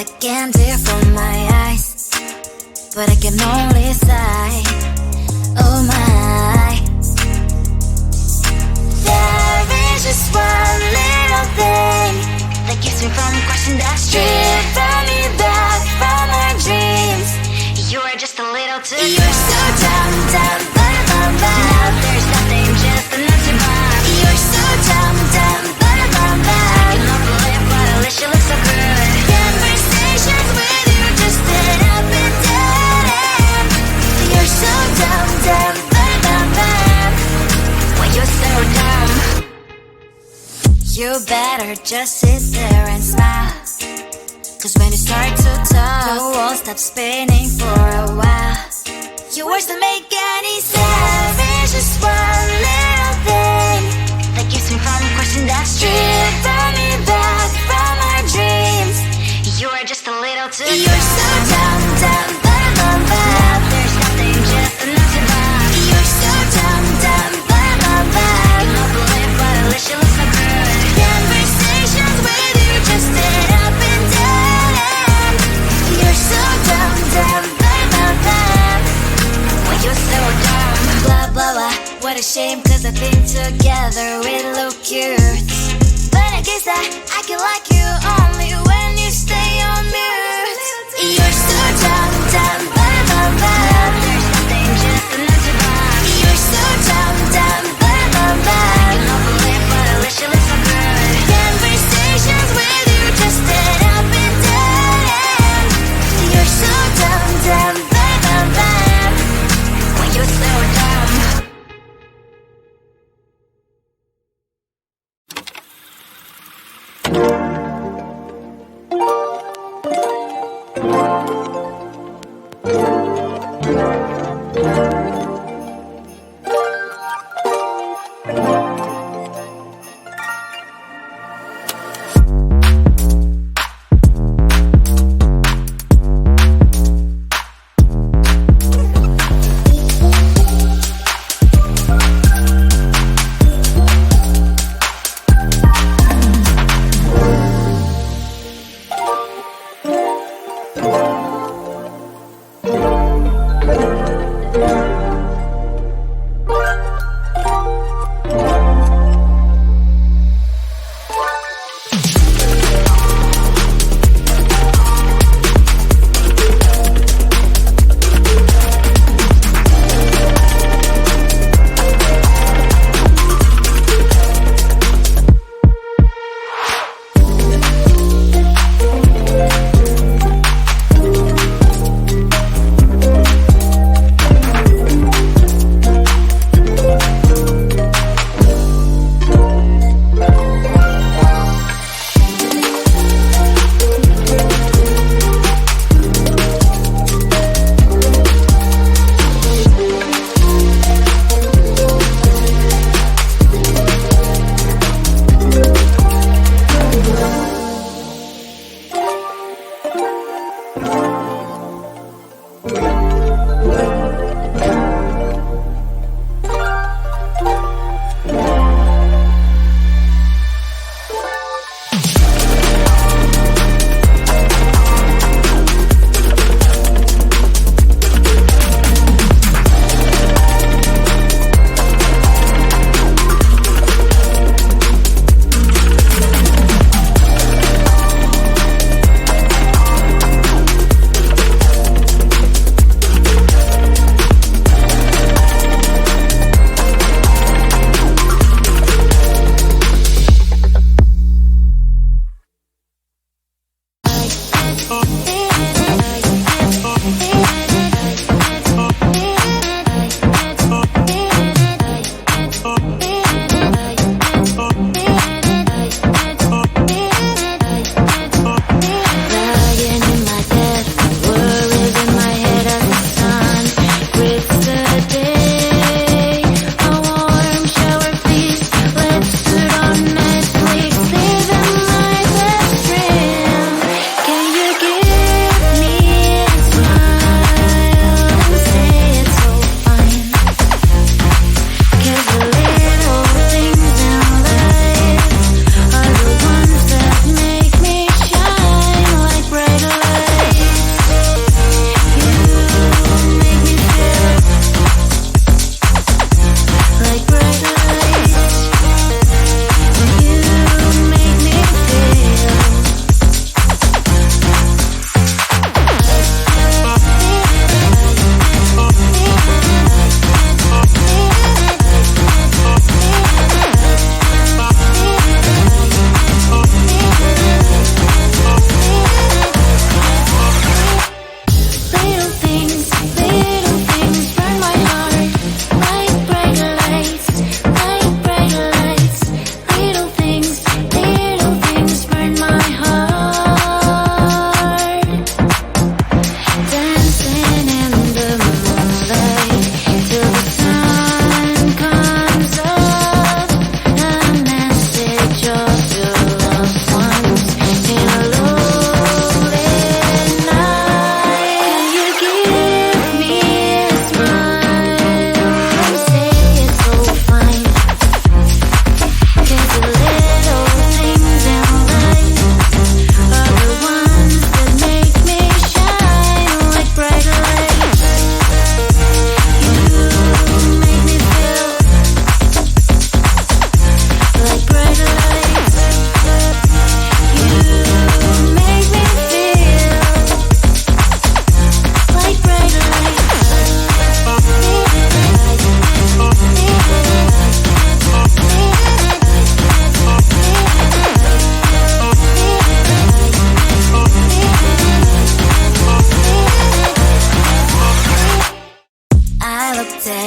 I can't tear from my eyes, but I can only sigh. Oh my, there is just one little thing that keeps me from crossing that street. Drive me back from my dreams. You are just a little too close. You're so dumb, dumb, but now there's nothing, just enough to survive. You're so dumb, dumb, but I cannot believe what at least you look so good. Conversations with you just end up in dead end. You're so dumb, dumb, but when you're so dumb, you better just sit there and smile. Cause when you start to talk, the world stops spinning for a while. Your words don't make any sense. There's just one little thing that keeps me from crossing that street. Drive me back from our dreams. You are just a little too close. You're so dumb, dumb, now there's nothing, just enough to survive. You're so dumb, dumb, I cannot believe what at least you look so good. Conversations with you just end up in dead end. You're so dumb, dumb, when you're so dumb. Blah, blah, blah, what a shame, cause I think together we look cute. But I guess that I can like you only when you stay on mute. You're so dumb, dumb, there's nothing, just enough to survive. You're so dumb, dumb, I cannot believe what at least you look so good. Conversations with you just end up in dead end. You're so dumb, dumb, when you're so dumb.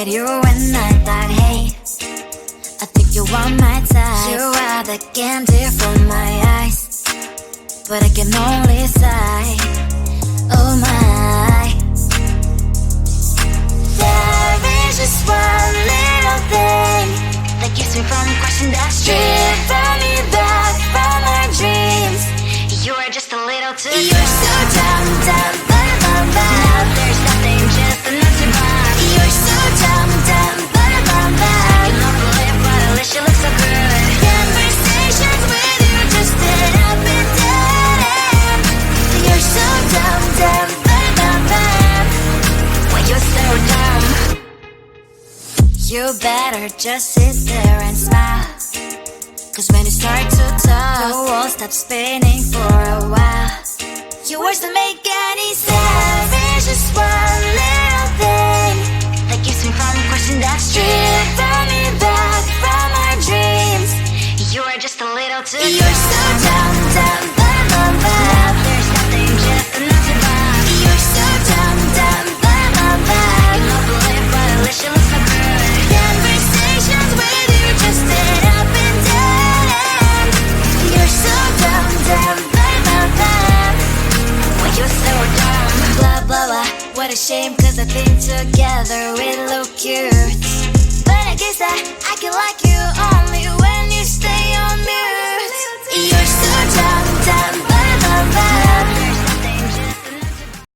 at you and I thought, hey, I think you want my type. You are the candy from my eyes, but I can only sigh, oh my. There is just one little thing that keeps me from crossing that street. Drive me back from our dreams. You are just a little too close. You're so dumb, dumb, bum, bum. Now there's nothing, just enough to buy. You're so dumb, dumb, bum, bum. I cannot believe what at least you look so good. Conversations with you just end up in dead end. You're so dumb, dumb, bum, bum. When you're so dumb, you better just sit there and smile. Cause when you start to talk, the world stops spinning for a while. Your words don't make any sense. There's just one little thing that keeps me from crossing that street. Pull me back from our dreams. You are just a little too close. You're so dumb, dumb, bum, bum, bum. Now there's nothing, just enough to buy. You're so dumb, dumb, bum, bum, bum. I cannot believe but at least you look so good. Conversations with you just end up in dead end. You're so dumb, dumb, bum, bum, bum. When you're so dumb. Blah, blah, blah. What a shame, cause I think together we look cute. But I guess that I can like you